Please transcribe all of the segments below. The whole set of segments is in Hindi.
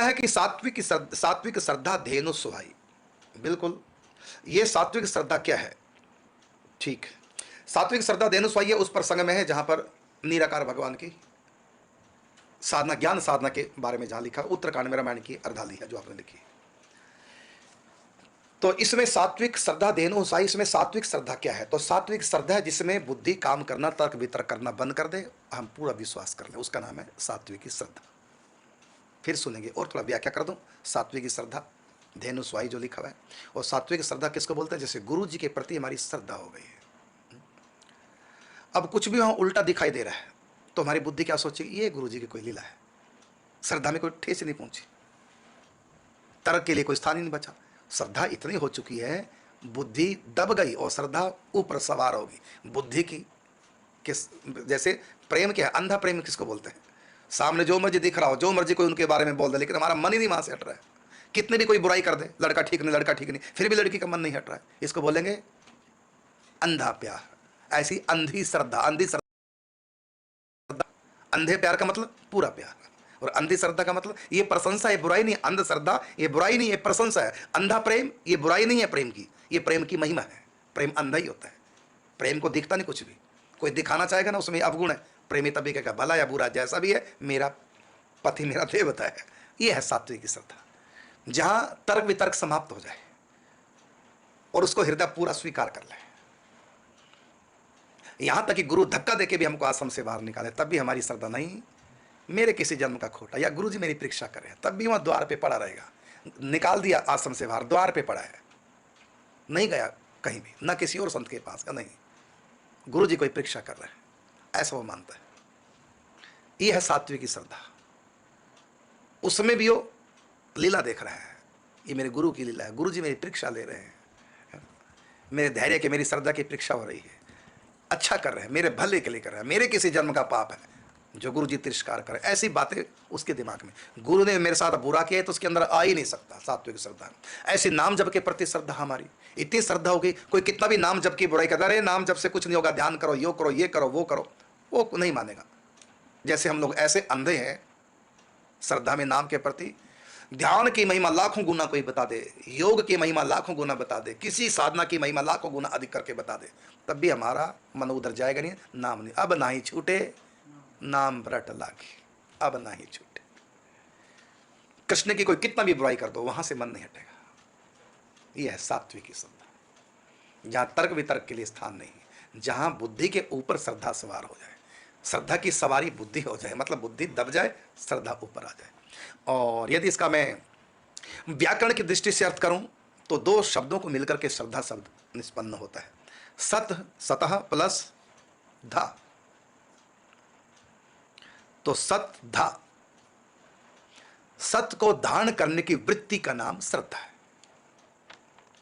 अगला है कि सात्विक श्रद्धा धेनु सुहाई। बिल्कुल, ये सात्विक श्रद्धा क्या है? ठीक है, सात्विक श्रद्धा धेनु सुहाई है उस प्रसंग में है जहां पर निराकार भगवान की साधना, ज्ञान साधना के बारे में जहां लिखा, उत्तरकांड में रामायण की अर्धाली है जो आपने लिखी। तो इसमें सात्विक श्रद्धा धेनु सुहाई, इसमें सात्विक श्रद्धा क्या है? तो सात्विक श्रद्धा है जिसमें बुद्धि काम करना, तर्क वितर्क करना बंद कर दे, हम पूरा विश्वास कर ले, उसका नाम है सात्विक श्रद्धा। फिर सुनेंगे और थोड़ा व्याख्या कर दूं। सात्विक श्रद्धा धेनु सुहाई जो लिखा हुआ है, और सात्विक श्रद्धा किसको बोलते हैं? जैसे गुरु जी के प्रति हमारी श्रद्धा हो गई है। अब कुछ भी वहां उल्टा दिखाई दे रहा है तो हमारी बुद्धि क्या सोचेगी? ये गुरु जी की कोई लीला है। श्रद्धा में कोई ठेस नहीं पहुंची, तर्क के लिए कोई स्थान ही नहीं बचा। श्रद्धा इतनी हो चुकी है, बुद्धि दब गई और श्रद्धा ऊपर सवार होगी बुद्धि की। किस जैसे प्रेम क्या है? अंधा प्रेम किसको बोलते हैं? सामने जो मर्जी दिख रहा हो, जो मर्जी कोई उनके बारे में बोल दे, लेकिन हमारा मन ही नहीं वहां से हट रहा है। कितने भी कोई बुराई कर दे, लड़का ठीक नहीं, लड़का ठीक नहीं, फिर भी लड़की का मन नहीं हट रहा है, इसको बोलेंगे अंधा प्यार। ऐसी अंधी श्रद्धा, अंधी श्रद्धा, अंधे प्यार का मतलब पूरा प्यार, और अंधी श्रद्धा का मतलब ये प्रशंसा है, बुराई नहीं। अंध श्रद्धा ये बुराई नहीं है, प्रशंसा है। अंधा प्रेम ये बुराई नहीं है प्रेम की, ये प्रेम की महिमा है। प्रेम अंधा ही होता है, प्रेम को दिखता नहीं कुछ भी। कोई दिखाना चाहेगा ना उसमें अवगुण है, प्रेमी तभी कहेगा भला या बुरा जैसा भी है मेरा पति मेरा देवता है। ये है सात्विक श्रद्धा, जहां तर्क वितर्क समाप्त हो जाए और उसको हृदय पूरा स्वीकार कर ले। यहां तक कि गुरु धक्का देके भी हमको आश्रम से बाहर निकाले तब भी हमारी श्रद्धा नहीं, मेरे किसी जन्म का खोटा, या गुरु जी मेरी परीक्षा करे, तब भी वहां द्वार पे पड़ा रहेगा। निकाल दिया आश्रम से बाहर, द्वार पे पड़ा है, नहीं गया कहीं भी, ना किसी और संत के पास का, नहीं, गुरु जी कोई परीक्षा कर रहे हैं, ऐसा वो मानता है। ये है सात्विक श्रद्धा। उसमें भी वो लीला देख रहा है, ये मेरे गुरु की लीला है, गुरु जी मेरी परीक्षा ले रहे हैं, मेरे धैर्य के, मेरी श्रद्धा की परीक्षा हो रही है, अच्छा कर रहे हैं, मेरे भले के लिए कर रहे हैं, मेरे किसी जन्म का पाप है जो गुरु जी तिरस्कार करे, ऐसी बातें उसके दिमाग में। गुरु ने मेरे साथ बुरा किया है तो उसके अंदर आ ही नहीं सकता सात्विक श्रद्धा। ऐसी नाम जप के प्रति श्रद्धा, हमारी इतनी श्रद्धा हो गई, कोई कितना भी नाम जप की बुराई करता रहे, नाम जप से कुछ नहीं होगा, ध्यान करो, यो करो, ये करो, वो करो, वो नहीं मानेगा। जैसे हम लोग ऐसे अंधे हैं श्रद्धा में, नाम के प्रति। ध्यान की महिमा लाखों गुना कोई बता दे, योग की महिमा लाखों गुना बता दे, किसी साधना की महिमा लाखों गुना अधिक करके बता दे, तब भी हमारा मन उधर जाएगा नहीं, नाम नहीं। अब ना ही छूटे नाम रट लागे, अब ना ही छूटे। कृष्ण की कोई कितना भी बुराई कर दो, वहां से मन नहीं हटेगा। यह है सात्विक श्रद्धा, जहां तर्क वितर्क के लिए स्थान नहीं, जहां बुद्धि के ऊपर श्रद्धा सवार हो जाए, श्रद्धा की सवारी बुद्धि हो जाए, मतलब बुद्धि दब जाए, श्रद्धा ऊपर आ जाए। और यदि इसका मैं व्याकरण की दृष्टि से अर्थ करूं तो दो शब्दों को मिलकर के श्रद्धा शब्द निष्पन्न होता है। सत, सतह प्लस धा, तो सत धा, सत्य को धारण करने की वृत्ति का नाम श्रद्धा है।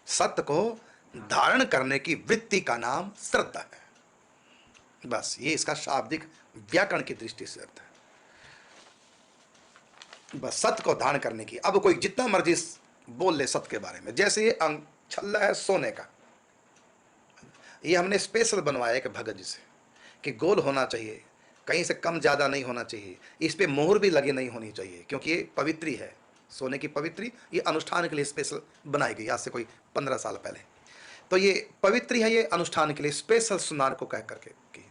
सत्य को धारण करने की वृत्ति का नाम श्रद्धा है। बस ये इसका शाब्दिक व्याकरण की दृष्टि से अर्थ है। बस सत्य को धारण करने की। अब कोई जितना मर्जी बोल ले सत्य के बारे में, जैसे ये छल्ला है सोने का, ये हमने स्पेशल बनवाया एक भगत जी से कि गोल होना चाहिए, कहीं से कम ज़्यादा नहीं होना चाहिए, इस पे मोहर भी लगी नहीं होनी चाहिए, क्योंकि ये पवित्री है, सोने की पवित्री, ये अनुष्ठान के लिए स्पेशल बनाई गई आज से कोई 15 साल पहले। तो ये पवित्री है, ये अनुष्ठान के लिए स्पेशल सुनार को कह करके की।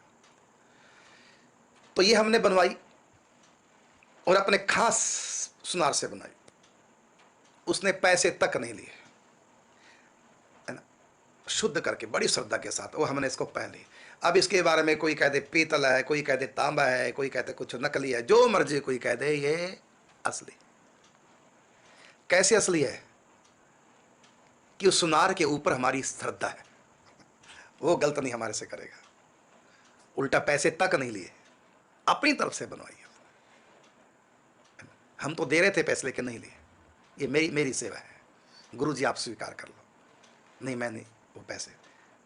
तो ये हमने बनवाई और अपने खास सुनार से बनाई, उसने पैसे तक नहीं लिए, है ना, शुद्ध करके बड़ी श्रद्धा के साथ वो हमने इसको पहन ली। अब इसके बारे में कोई कह दे पीतल है, कोई कह दे तांबा है, कोई कहते कुछ नकली है, जो मर्जी कोई कह दे, ये असली। कैसे असली है? कि उस सुनार के ऊपर हमारी श्रद्धा है, वो गलत नहीं हमारे से करेगा। उल्टा पैसे तक नहीं लिए, अपनी तरफ से बनवाई है। हम तो दे रहे थे पैसे, लेकिन नहीं लिए, ये मेरी सेवा है, गुरु जी आप स्वीकार कर लो। नहीं, मैं नहीं, वो पैसे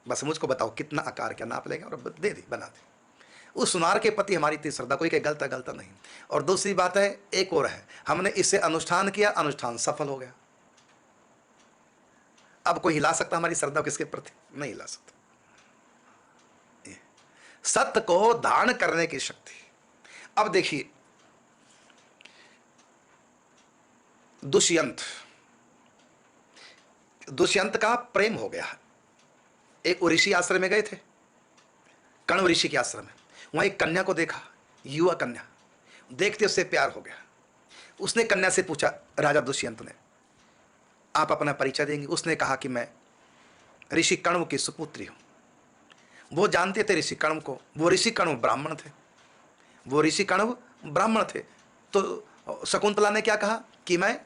बस मुझको बताओ कितना आकार क्या नाप लेगा और दे दी, बना दी। उस सुनार के प्रति हमारी इतनी श्रद्धा, कोई कहे गलत गलत नहीं। और दूसरी बात है, एक और है, हमने इससे अनुष्ठान किया, अनुष्ठान सफल हो गया। अब कोई हिला सकता हमारी श्रद्धा किसके प्रति? नहीं हिला सकता। सत्य को धारण करने की शक्ति। अब देखिए, दुष्यंत, दुष्यंत का प्रेम हो गया। एक ऋषि आश्रम में गए थे, कण्व ऋषि के आश्रम में। वहां एक कन्या को देखा, युवा कन्या, देखते उससे प्यार हो गया। उसने कन्या से पूछा, राजा दुष्यंत ने, आप अपना परिचय देंगे? उसने कहा कि मैं ऋषि कण्व की सुपुत्री हूं। वो जानते थे ऋषि कण्व को, वो ऋषि कण्व ब्राह्मण थे, वो ऋषि कण्व ब्राह्मण थे। तो शकुंतला ने क्या कहा कि मैं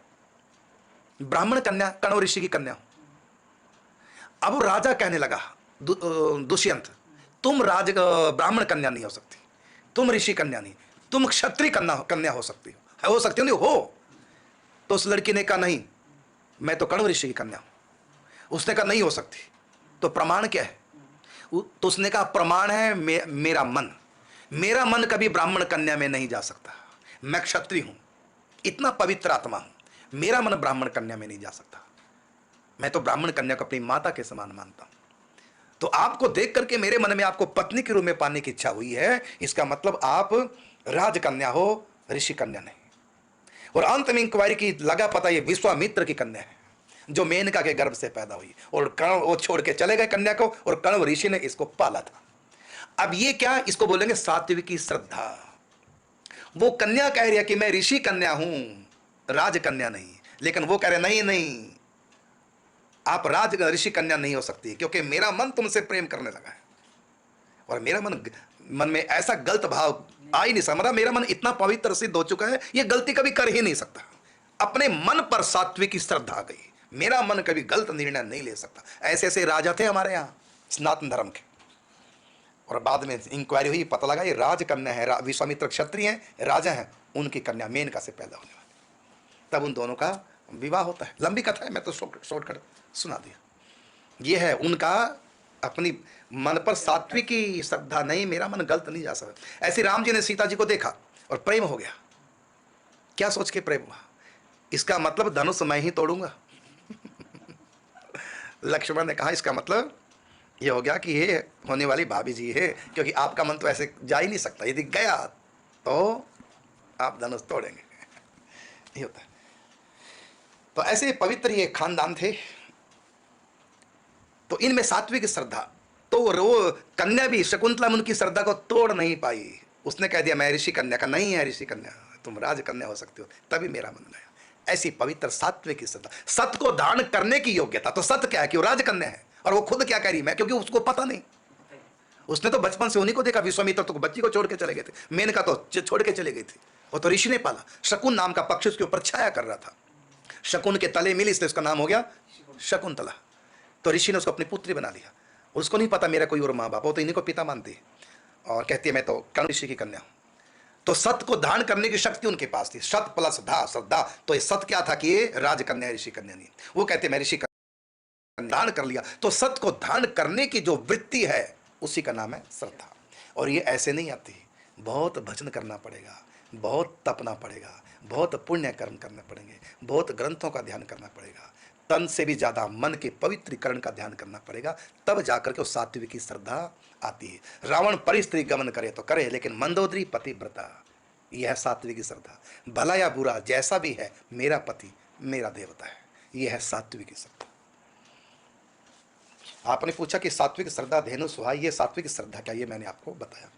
ब्राह्मण कन्या, कण्व ऋषि की कन्या हूं। अब वो राजा कहने लगा, दुष्यंत, तुम ब्राह्मण कन्या नहीं हो सकती, तुम ऋषि कन्या नहीं, तुम क्षत्रिय कन्या हो सकती हो सकती हो, नहीं हो। तो उस लड़की ने कहा, नहीं, मैं तो कण्व ऋषि की कन्या हूं। उसने कहा, नहीं हो सकती, तो प्रमाण क्या है? तो उसने कहा, प्रमाण है मेरा मन, मेरा मन कभी ब्राह्मण कन्या में नहीं जा सकता। मैं क्षत्रिय हूं, इतना पवित्र आत्मा हूं, मेरा मन ब्राह्मण कन्या में नहीं जा सकता। मैं तो ब्राह्मण कन्या को अपनी माता के समान मानता हूं। तो आपको देख करके मेरे मन में आपको पत्नी के रूप में पाने की इच्छा हुई है, इसका मतलब आप राजकन्या हो, ऋषि कन्या नहीं। और अंत में इंक्वायरी की लगा पता, ये विश्वामित्र की कन्या है, जो मेनका के गर्भ से पैदा हुई, और कण्व वो छोड़ के चले गए कन्या को, और कण्व ऋषि ने इसको पाला था। अब ये क्या, इसको बोलेंगे सात्विकी श्रद्धा। वो कन्या कह रही है कि मैं ऋषि कन्या हूं, राजकन्या नहीं, लेकिन वो कह रहे नहीं नहीं, आप ऋषि कन्या नहीं हो सकती, क्योंकि मेरा मन तुमसे प्रेम करने लगा है, और मेरा मन में ऐसा गलत भाव आ ही नहीं सकता। मेरा मन इतना पवित्र सिद्ध हो चुका है, ये गलती कभी कर ही नहीं सकता। अपने मन पर सात्विकी श्रद्धा आ गई, मेरा मन कभी गलत निर्णय नहीं ले सकता। ऐसे ऐसे राजा थे हमारे यहाँ सनातन धर्म के, और बाद में इंक्वायरी हुई, पता लगा ये राजकन्या है, विश्वामित्र क्षत्रिय हैं, राजा हैं, उनकी कन्या मेनका से पैदा होने वाली। तब उन दोनों का विवाह होता है। लंबी कथा है, मैं तो शॉर्टकट सुना दिया। ये है उनका अपनी मन पर सात्विकी श्रद्धा, नहीं मेरा मन गलत नहीं जा सकता। ऐसे राम जी ने सीता जी को देखा और प्रेम हो गया। क्या सोच के प्रेम हुआ? इसका मतलब धनुष मैं ही तोड़ूंगा। लक्ष्मण ने कहा, इसका मतलब ये हो गया कि ये होने वाली भाभी जी है, क्योंकि आपका मन तो ऐसे जा ही नहीं सकता, यदि गया तो आप धनुष तोड़ेंगे। ये होता है। तो ऐसे पवित्र ये खानदान थे, तो इनमें सात्विक श्रद्धा। तो वो कन्या भी, शकुंतला उनकी श्रद्धा को तोड़ नहीं पाई। उसने कह दिया, मैं ऋषि कन्या का नहीं है, ऋषि कन्या तुम राजकन्या हो सकती हो, तभी मेरा मन गया। ऐसी पवित्र सात्विक श्रद्धा, सत्य को धारण करने की योग्यता। तो सत्य क्या है कि वो राजकन्या है, और वो खुद क्या कह रही, मैं, क्योंकि उसको पता नहीं। उसने तो बचपन से उन्हीं को देखा। विश्वामित्र तो बच्ची को छोड़ के चले गए थे, मेनका तो छोड़ के चले गई थी, वो तो ऋषि ने पाला। शकुन नाम का पक्षी उसके ऊपर छाया कर रहा था, शकुन के तले मिली, इसलिए उसका नाम हो गया शकुंतला। तो ऋषि ने उसको अपनी पुत्री बना लिया। उसको नहीं पता मेरा कोई और माँ बाप हो, तो इन्हीं को पिता मानती है, और कहती है मैं तो कण्व ऋषि की कन्या हूं। तो सत्य को धारण करने की शक्ति उनके पास थी, सत प्लस धा श्रद्धा। तो ये सत्य क्या था कि ये राजकन्या ऋषि कन्या नहीं। वो कहते मैं ऋषि धारण कर लिया। तो सत्य को धारण करने की जो वृत्ति है, उसी का नाम है श्रद्धा। और ये ऐसे नहीं आती, बहुत भजन करना पड़ेगा, बहुत तपना पड़ेगा, बहुत पुण्य कर्म करने पड़ेंगे, बहुत ग्रंथों का ध्यान करना पड़ेगा, तन से भी ज्यादा मन के पवित्रीकरण का ध्यान करना पड़ेगा, तब जाकर के उस सात्विक की श्रद्धा आती है। रावण परिस्त्री गमन करे तो करे, लेकिन मंदोदरी पतिव्रता, यह है सात्विक श्रद्धा। भला या बुरा जैसा भी है, मेरा पति मेरा देवता है, यह है सात्विक श्रद्धा। आपने पूछा कि सात्विक श्रद्धा धेनु सुहाई, ये सात्विक श्रद्धा क्या, ये मैंने आपको बताया।